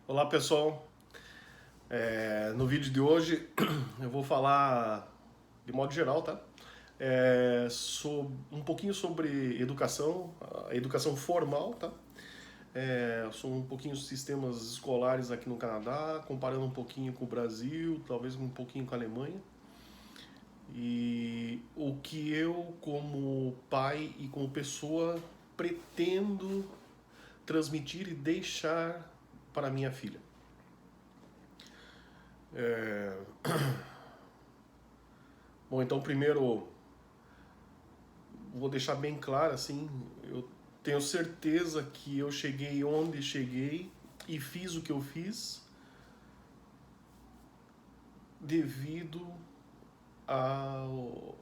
Olá pessoal, no vídeo de hoje eu vou falar de modo geral, tá? Um pouquinho sobre educação, a educação formal, tá? Sobre um pouquinho os sistemas escolares aqui no Canadá, comparando um pouquinho com o Brasil, talvez um pouquinho com a Alemanha. E o que eu, como pai e como pessoa, pretendo transmitir e deixar para minha filha. Bom, então primeiro vou deixar bem claro assim, eu tenho certeza que eu cheguei onde cheguei e fiz o que eu fiz devido ao,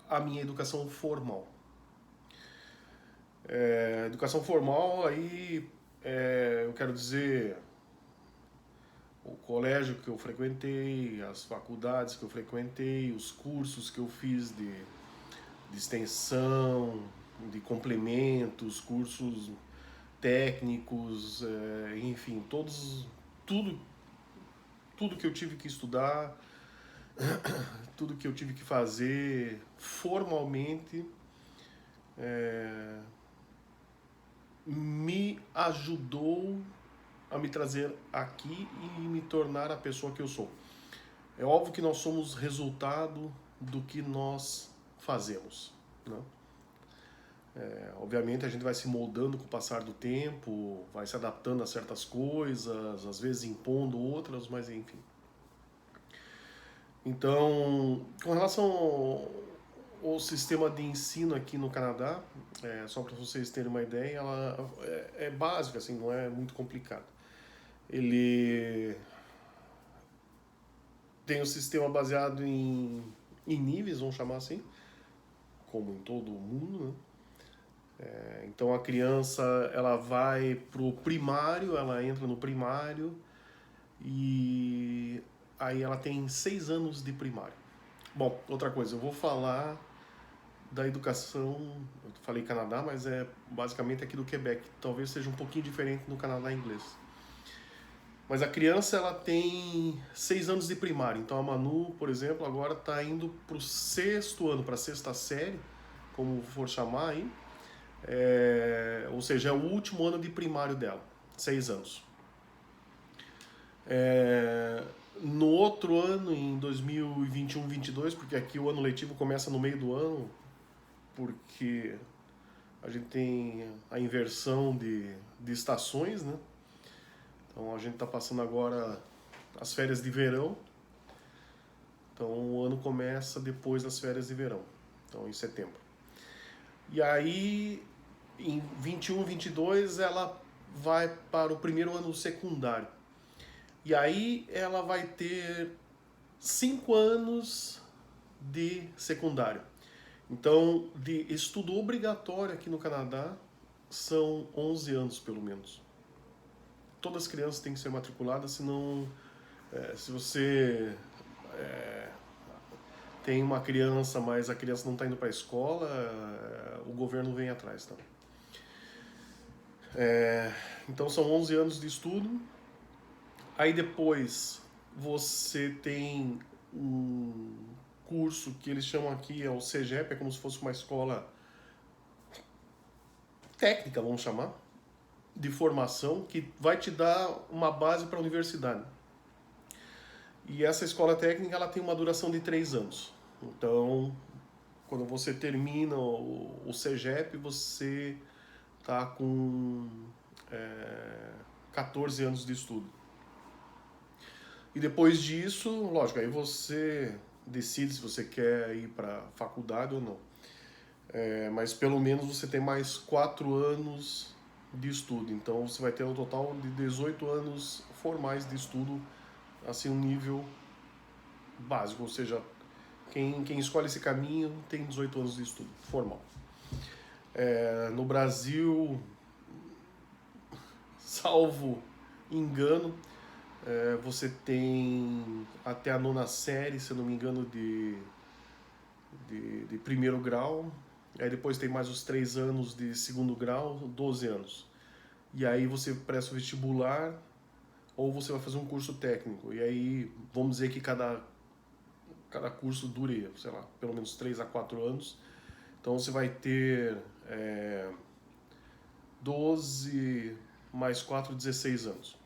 à minha educação formal. Educação formal aí eu quero dizer o colégio que eu frequentei, as faculdades que eu frequentei, os cursos que eu fiz de extensão, de complementos, cursos técnicos, enfim, tudo, tudo que eu tive que estudar, tudo que eu tive que fazer formalmente me ajudou a me trazer aqui e me tornar a pessoa que eu sou. É óbvio que nós somos resultado do que nós fazemos, né? Obviamente a gente vai se moldando com o passar do tempo, vai se adaptando a certas coisas, às vezes impondo outras, mas enfim. Então, com relação ao sistema de ensino aqui no Canadá, só para vocês terem uma ideia, ela é básica, assim, não é muito complicado. Ele tem um sistema baseado em níveis, vamos chamar assim, como em todo o mundo, né? Então a criança ela vai pro primário, ela entra no primário e aí ela tem 6 anos de primário. Bom, outra coisa, eu vou falar da educação, eu falei Canadá, mas é basicamente aqui do Quebec. Talvez seja um pouquinho diferente no Canadá inglês. Mas a criança ela tem 6 anos de primário. Então a Manu, por exemplo, agora está indo para o sexto ano, para a sexta série, como for chamar aí. Ou seja, é o último ano de primário dela, 6 anos. No outro ano, em 2021-22, porque aqui o ano letivo começa no meio do ano, porque a gente tem a inversão de estações, né? Então a gente está passando agora as férias de verão, então o ano começa depois das férias de verão, então em setembro. E aí, em 21, 22, ela vai para o primeiro ano secundário. E aí ela vai ter 5 anos de secundário. Então, de estudo obrigatório aqui no Canadá, são 11 anos pelo menos. Todas as crianças têm que ser matriculadas, senão, se você tem uma criança, mas a criança não está indo para a escola, o governo vem atrás. Tá? Então, são 11 anos de estudo. Aí depois você tem um curso que eles chamam aqui, é o CEGEP, é como se fosse uma escola técnica, vamos chamar, de formação, que vai te dar uma base para a universidade. E essa escola técnica ela tem uma duração de 3 anos. Então, quando você termina o CEGEP, você está com 14 anos de estudo. E depois disso, lógico, aí você decide se você quer ir para faculdade ou não. Mas pelo menos você tem mais 4 anos de estudo. Então você vai ter um total de 18 anos formais de estudo, assim, um nível básico. Ou seja, quem escolhe esse caminho tem 18 anos de estudo formal. No Brasil, salvo engano, você tem até a nona série, se eu não me engano, de primeiro grau. Aí depois tem mais os 3 anos de segundo grau, 12 anos. E aí você presta o vestibular ou você vai fazer um curso técnico. E aí, vamos dizer que cada curso dure, sei lá, pelo menos 3 a 4 anos. Então você vai ter 12 mais 4, 16 anos.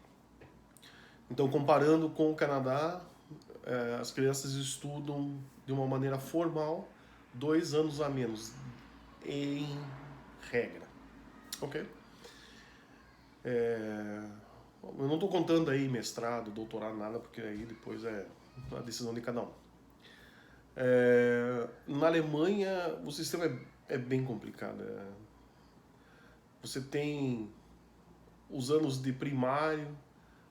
Então, comparando com o Canadá, as crianças estudam de uma maneira formal 2 anos a menos, em regra. Ok? Eu não estou contando aí mestrado, doutorado, nada, porque aí depois é a decisão de cada um. Na Alemanha, o sistema é bem complicado. Você tem os anos de primário,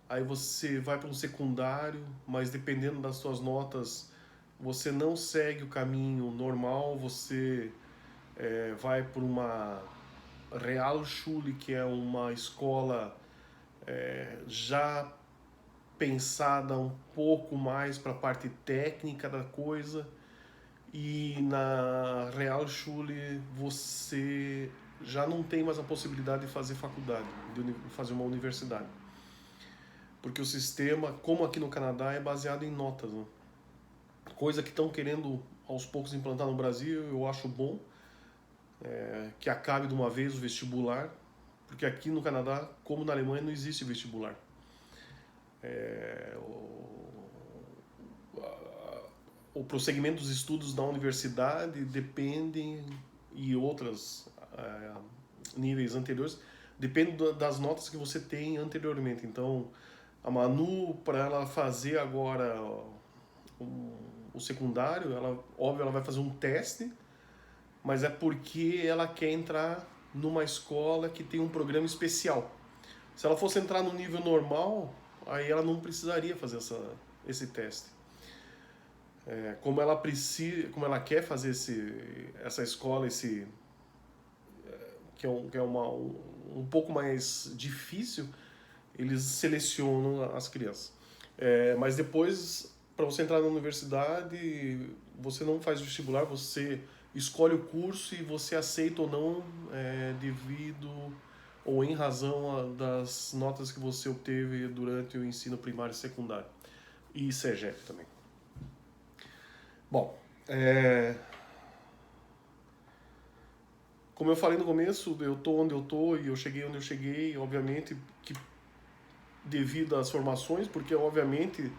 aí você vai para um secundário, mas dependendo das suas notas, você não segue o caminho normal, você vai por uma Realschule, que é uma escola já pensada um pouco mais para a parte técnica da coisa, e na Realschule você já não tem mais a possibilidade de fazer faculdade, de fazer uma universidade. Porque o sistema, como aqui no Canadá, é baseado em notas, né? Coisa que estão querendo aos poucos implantar no Brasil, eu acho bom, que acabe de uma vez o vestibular, porque aqui no Canadá, como na Alemanha, não existe vestibular. O prosseguimento dos estudos na universidade dependem, e outros níveis anteriores, depende das notas que você tem anteriormente. Então, a Manu, para ela fazer agora o secundário, óbvio, ela vai fazer um teste, mas é porque ela quer entrar numa escola que tem um programa especial. Se ela fosse entrar no nível normal, aí ela não precisaria fazer esse teste. Como ela precisa, como ela quer fazer essa escola, que é um pouco mais difícil, eles selecionam as crianças. Mas depois, para você entrar na universidade, você não faz vestibular, você escolhe o curso e você aceita ou não, devido ou em razão das notas que você obteve durante o ensino primário e secundário. E CEGEP também. Bom, como eu falei no começo, eu tô onde eu tô e eu cheguei onde eu cheguei, obviamente que devido às formações, porque obviamente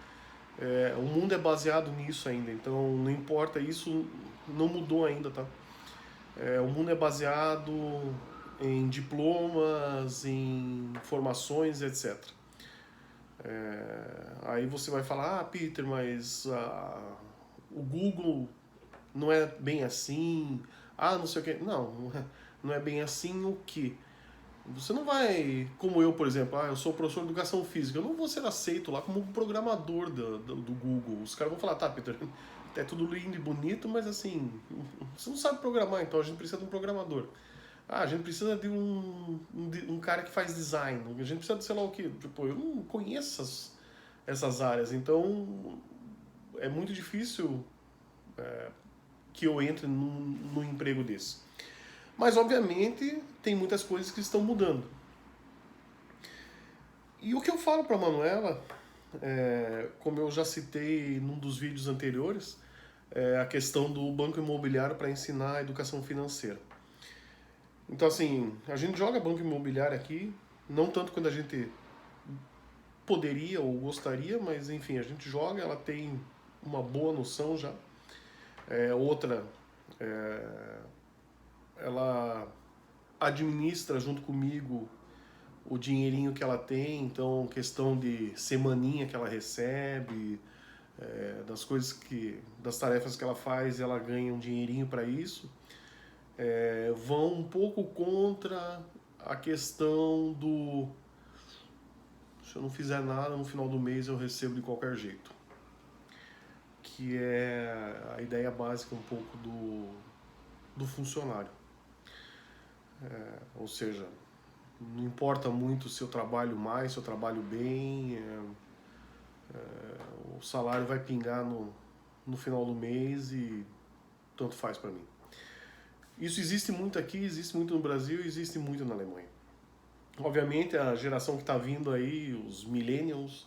o mundo é baseado nisso ainda, então não importa, isso não mudou ainda, tá? O mundo é baseado em diplomas, em formações, etc. Aí você vai falar, Peter, mas o Google não é bem assim, não sei o que. Não é bem assim o que? Você não vai, como eu, por exemplo, eu sou professor de educação física, eu não vou ser aceito lá como um programador do Google. Os caras vão falar, tá, Peter, é tudo lindo e bonito, mas assim, você não sabe programar, então a gente precisa de um programador. A gente precisa de um cara que faz design, a gente precisa de sei lá o que. Tipo, eu não conheço essas áreas, então é muito difícil que eu entre num emprego desse. Mas, obviamente, tem muitas coisas que estão mudando. E o que eu falo para a Manuela, como eu já citei num dos vídeos anteriores, é a questão do banco imobiliário para ensinar a educação financeira. Então, assim, a gente joga banco imobiliário aqui, não tanto quanto a gente poderia ou gostaria, mas, enfim, a gente joga, ela tem uma boa noção já. Outra, ela administra junto comigo o dinheirinho que ela tem, então questão de semaninha que ela recebe, das tarefas que ela faz, ela ganha um dinheirinho para isso. Vão um pouco contra a questão se eu não fizer nada no final do mês eu recebo de qualquer jeito, que é a ideia básica um pouco do funcionário. Ou seja, não importa muito se eu trabalho mais, se eu trabalho bem, o salário vai pingar no final do mês e tanto faz para mim. Isso existe muito aqui, existe muito no Brasil, existe muito na Alemanha. Obviamente, a geração que está vindo aí, os millennials,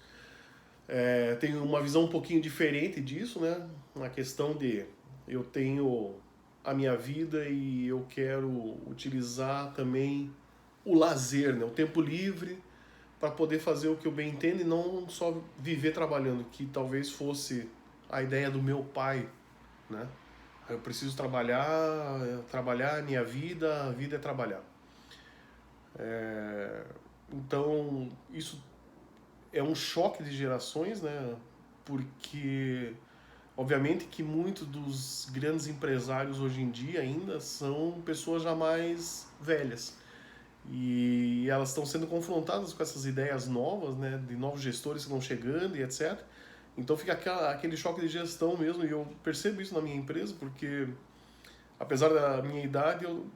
tem uma visão um pouquinho diferente disso, né? Na questão de eu tenho a minha vida e eu quero utilizar também o lazer, né? O tempo livre para poder fazer o que eu bem entendo e não só viver trabalhando, que talvez fosse a ideia do meu pai, né? Eu preciso trabalhar, trabalhar é minha vida, a vida é trabalhar. Então, isso é um choque de gerações, né? Porque, obviamente, que muitos dos grandes empresários hoje em dia ainda são pessoas já mais velhas. E elas estão sendo confrontadas com essas ideias novas, né? De novos gestores que estão chegando e etc. Então fica aquele choque de gestão mesmo, e eu percebo isso na minha empresa, porque apesar da minha idade, eu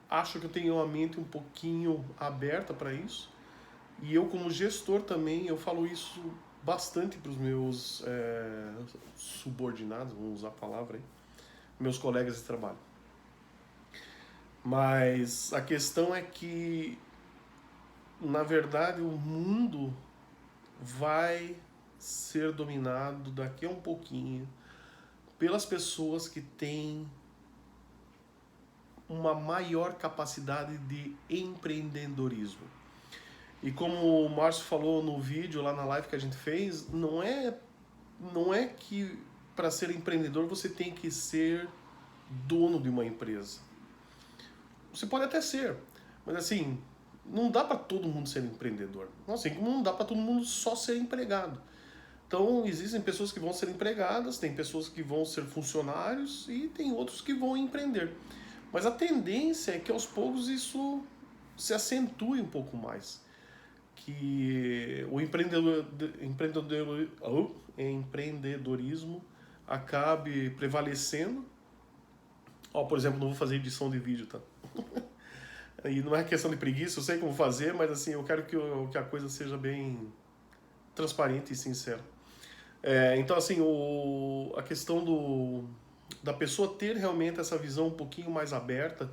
acho que eu tenho uma mente um pouquinho aberta para isso. E eu, como gestor também, eu falo isso bastante para os meus subordinados, vamos usar a palavra aí, meus colegas de trabalho. Mas a questão é que, na verdade, o mundo vai ser dominado daqui a um pouquinho pelas pessoas que têm uma maior capacidade de empreendedorismo. E como o Márcio falou no vídeo lá na live que a gente fez, não é que para ser empreendedor você tem que ser dono de uma empresa. Você pode até ser, mas assim, não dá para todo mundo ser empreendedor. Assim como não dá para todo mundo só ser empregado. Então, existem pessoas que vão ser empregadas, tem pessoas que vão ser funcionários e tem outros que vão empreender. Mas a tendência é que aos poucos isso se acentue um pouco mais. Que o empreendedorismo acabe prevalecendo. Ó, por exemplo, não vou fazer edição de vídeo, tá? E não é questão de preguiça, eu sei como fazer, mas assim, eu quero que a coisa seja bem transparente e sincera. Então, assim, a questão da pessoa ter realmente essa visão um pouquinho mais aberta,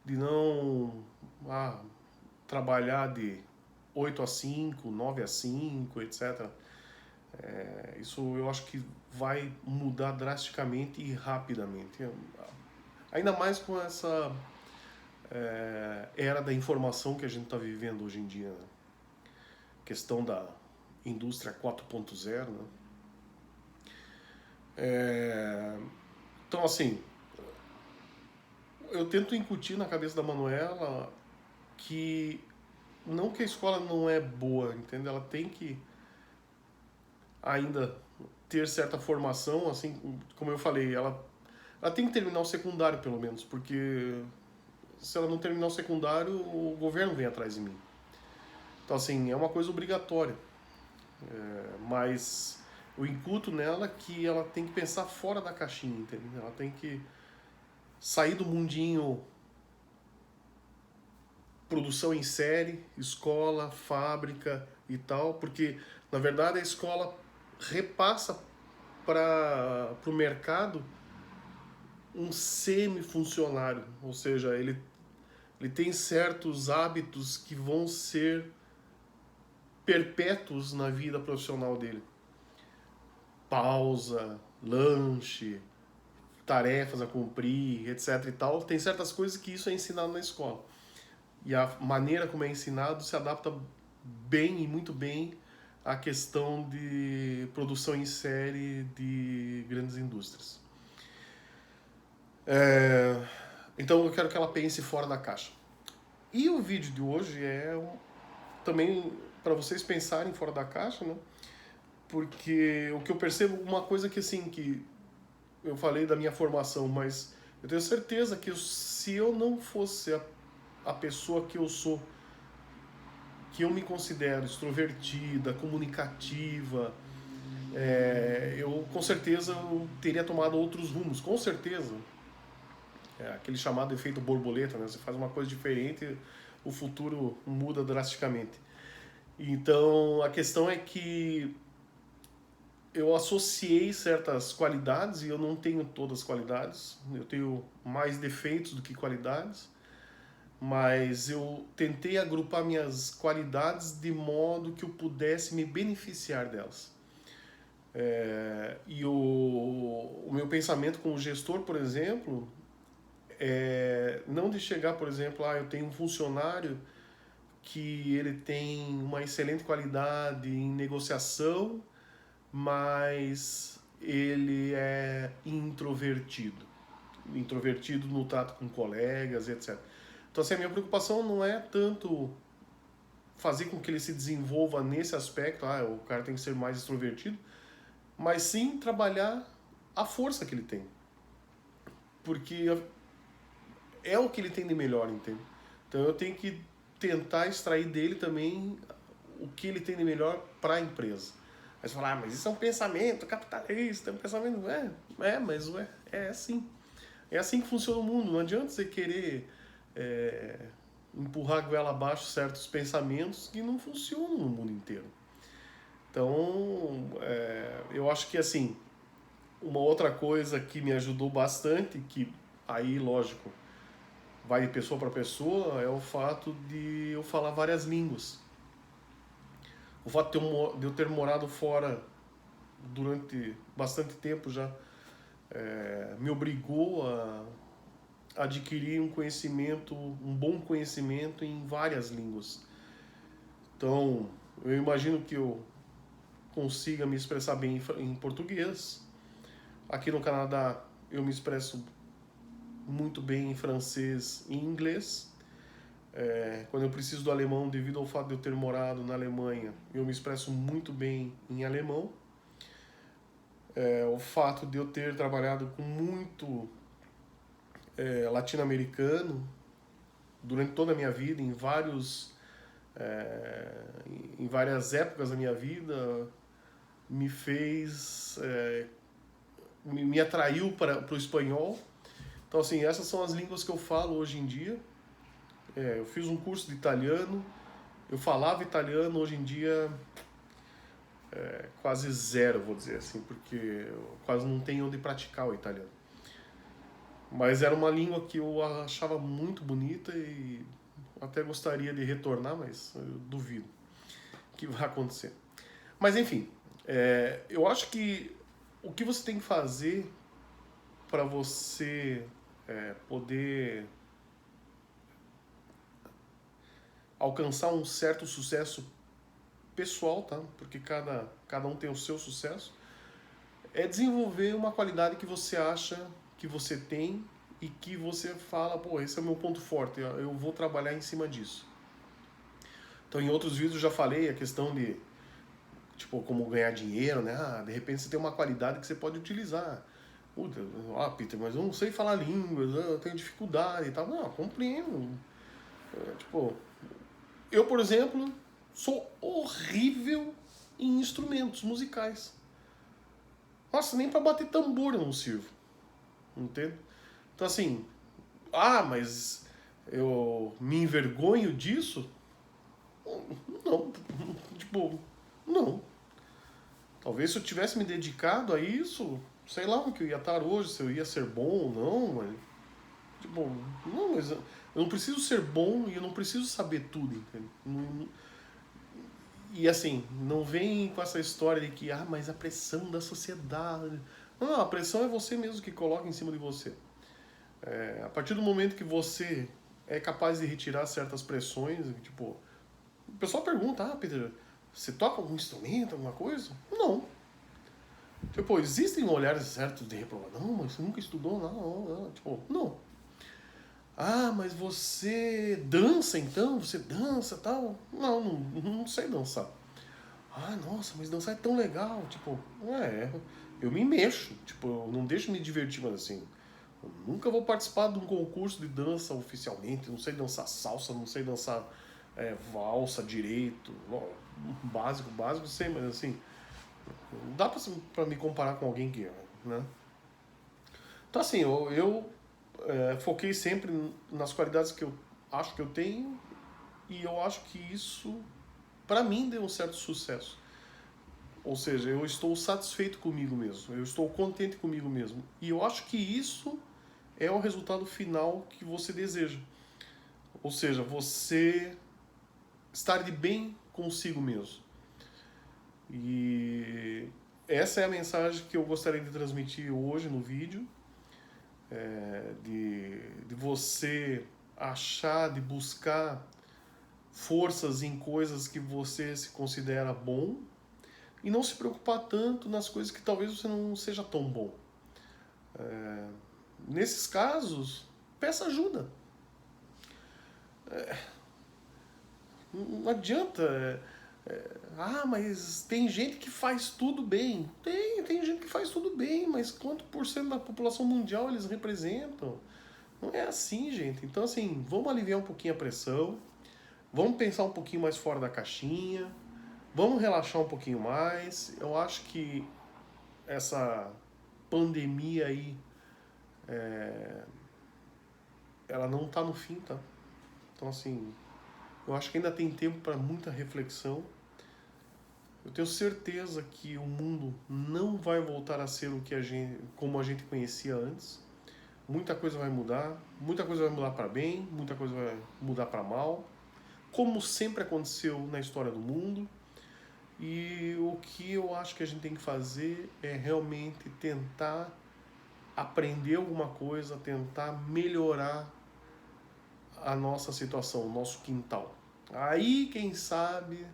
de não trabalhar de 8 a 5, 9 a 5, etc. Isso eu acho que vai mudar drasticamente e rapidamente. Ainda mais com essa era da informação que a gente está vivendo hoje em dia. Né? Questão da indústria 4.0, né? Então, assim, eu tento incutir na cabeça da Manuela que não que a escola não é boa, entende? Ela tem que ainda ter certa formação, assim, como eu falei, ela tem que terminar o secundário, pelo menos, porque se ela não terminar o secundário, o governo vem atrás de mim. Então, assim, é uma coisa obrigatória. Mas eu incuto nela que ela tem que pensar fora da caixinha, entendeu? Ela tem que sair do mundinho produção em série, escola, fábrica e tal, porque na verdade a escola repassa para o mercado um semi-funcionário, ou seja, ele tem certos hábitos que vão ser perpétuos na vida profissional dele. Pausa, lanche, tarefas a cumprir, etc e tal. Tem certas coisas que isso é ensinado na escola. E a maneira como é ensinado se adapta bem e muito bem à questão de produção em série de grandes indústrias. Então eu quero que ela pense fora da caixa. E o vídeo de hoje também para vocês pensarem fora da caixa, né? Porque o que eu percebo, uma coisa que assim, que eu falei da minha formação, mas eu tenho certeza que se eu não fosse a pessoa que eu sou, que eu me considero extrovertida, comunicativa, eu com certeza eu teria tomado outros rumos, com certeza. Aquele chamado efeito borboleta, né? Você faz uma coisa diferente, o futuro muda drasticamente. Então a questão é que eu associei certas qualidades e eu não tenho todas as qualidades, eu tenho mais defeitos do que qualidades. mas eu tentei agrupar minhas qualidades de modo que eu pudesse me beneficiar delas. E o meu pensamento como gestor, por exemplo, é não de chegar, por exemplo, eu tenho um funcionário que ele tem uma excelente qualidade em negociação, mas ele é introvertido. Introvertido no trato com colegas, etc. Então, assim, a minha preocupação não é tanto fazer com que ele se desenvolva nesse aspecto, o cara tem que ser mais extrovertido, mas sim trabalhar a força que ele tem. Porque é o que ele tem de melhor, entende? Então eu tenho que tentar extrair dele também o que ele tem de melhor para a empresa. Aí você fala, mas isso é um pensamento capitalista, é um pensamento. Mas é assim. É assim que funciona o mundo. Não adianta você querer empurrar a goela abaixo certos pensamentos que não funcionam no mundo inteiro. Então, eu acho que assim, uma outra coisa que me ajudou bastante, que aí, lógico, vai de pessoa para pessoa, é o fato de eu falar várias línguas. O fato de eu ter morado fora durante bastante tempo já me obrigou a adquirir um conhecimento, um bom conhecimento em várias línguas. Então, eu imagino que eu consiga me expressar bem em português. Aqui no Canadá, eu me expresso muito bem em francês e em inglês. Quando eu preciso do alemão, devido ao fato de eu ter morado na Alemanha, eu me expresso muito bem em alemão. O fato de eu ter trabalhado com muito latino-americano durante toda a minha vida, em várias épocas da minha vida, me fez, me atraiu para o espanhol. Então, assim, essas são as línguas que eu falo hoje em dia. Eu fiz um curso de italiano, eu falava italiano, hoje em dia quase zero, vou dizer assim, porque eu quase não tenho onde praticar o italiano. Mas era uma língua que eu achava muito bonita e até gostaria de retornar, mas eu duvido que vai acontecer. Mas enfim, eu acho que o que você tem que fazer para você poder alcançar um certo sucesso pessoal, tá? Porque cada um tem o seu sucesso. É desenvolver uma qualidade que você acha que você tem e que você fala, pô, esse é o meu ponto forte, eu vou trabalhar em cima disso. Então, em outros vídeos eu já falei a questão de, tipo, como ganhar dinheiro, né? De repente você tem uma qualidade que você pode utilizar. Puta, Peter, mas eu não sei falar línguas, eu tenho dificuldade e tal. Não, compreendo. Tipo, eu, por exemplo, sou horrível em instrumentos musicais. Nossa, nem pra bater tambor eu não sirvo. Entende? Então, assim, mas eu me envergonho disso? Não. Tipo, não. Talvez se eu tivesse me dedicado a isso, sei lá o que eu ia estar hoje, se eu ia ser bom ou não, mas. Tipo, não, mas eu não preciso ser bom e eu não preciso saber tudo, entende? E assim, não vem com essa história de que, mas a pressão da sociedade. Não, a pressão é você mesmo que coloca em cima de você. A partir do momento que você é capaz de retirar certas pressões, tipo, o pessoal pergunta, Peter, você toca algum instrumento, alguma coisa? Não. Tipo, existem olhares certos de reprovar, não, mas você nunca estudou, não. Tipo, não. Mas você dança então? Você dança tal? Não sei dançar. Nossa, mas dançar é tão legal. Tipo, eu me mexo. Tipo, eu não deixo me divertir, mas assim, eu nunca vou participar de um concurso de dança oficialmente. Não sei dançar salsa, não sei dançar valsa direito. Básico, sei, mas assim, não dá pra me comparar com alguém que, né? Então assim, eu foquei sempre nas qualidades que eu acho que eu tenho e eu acho que isso, pra mim, deu um certo sucesso. Ou seja, eu estou satisfeito comigo mesmo, eu estou contente comigo mesmo. E eu acho que isso é o resultado final que você deseja. Ou seja, você estar de bem consigo mesmo. E essa é a mensagem que eu gostaria de transmitir hoje no vídeo, de você achar, de buscar forças em coisas que você se considera bom e não se preocupar tanto nas coisas que talvez você não seja tão bom. Nesses casos, peça ajuda. Não adianta. Mas tem gente que faz tudo bem. Tem gente que faz tudo bem, mas quanto por cento da população mundial eles representam? Não é assim, gente. Então, assim, vamos aliviar um pouquinho a pressão, vamos pensar um pouquinho mais fora da caixinha, vamos relaxar um pouquinho mais. Eu acho que essa pandemia aí, ela não tá no fim, tá? Então, assim, eu acho que ainda tem tempo para muita reflexão. Eu tenho certeza que o mundo não vai voltar a ser como a gente conhecia antes. Muita coisa vai mudar para bem, muita coisa vai mudar para mal, como sempre aconteceu na história do mundo. E o que eu acho que a gente tem que fazer é realmente tentar aprender alguma coisa, tentar melhorar a nossa situação, o nosso quintal. Aí, quem sabe,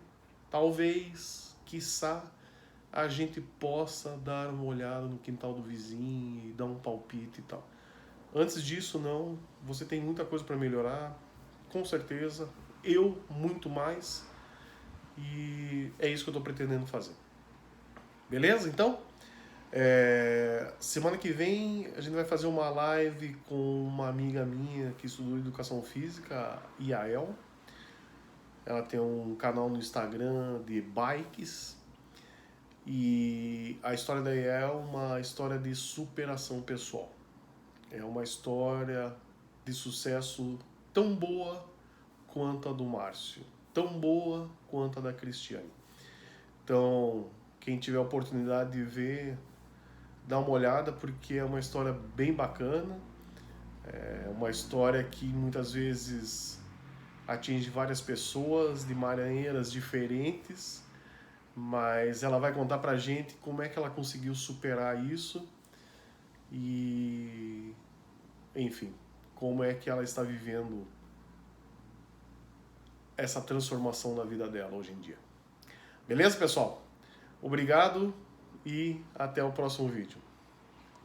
talvez, quiçá, a gente possa dar uma olhada no quintal do vizinho e dar um palpite e tal. Antes disso, não. Você tem muita coisa para melhorar, com certeza. Eu, muito mais. E é isso que eu estou pretendendo fazer. Beleza? Então, semana que vem a gente vai fazer uma live com uma amiga minha que estudou Educação Física, a Yael. Ela tem um canal no Instagram de bikes. E a história da Yael é uma história de superação pessoal. É uma história de sucesso tão boa quanto a do Márcio, tão boa quanto a da Cristiane. Então, quem tiver a oportunidade de ver, dá uma olhada, porque é uma história bem bacana, é uma história que muitas vezes atinge várias pessoas de maneiras diferentes, mas ela vai contar pra gente como é que ela conseguiu superar isso e, enfim, como é que ela está vivendo essa transformação na vida dela hoje em dia. Beleza, pessoal? Obrigado e até o próximo vídeo.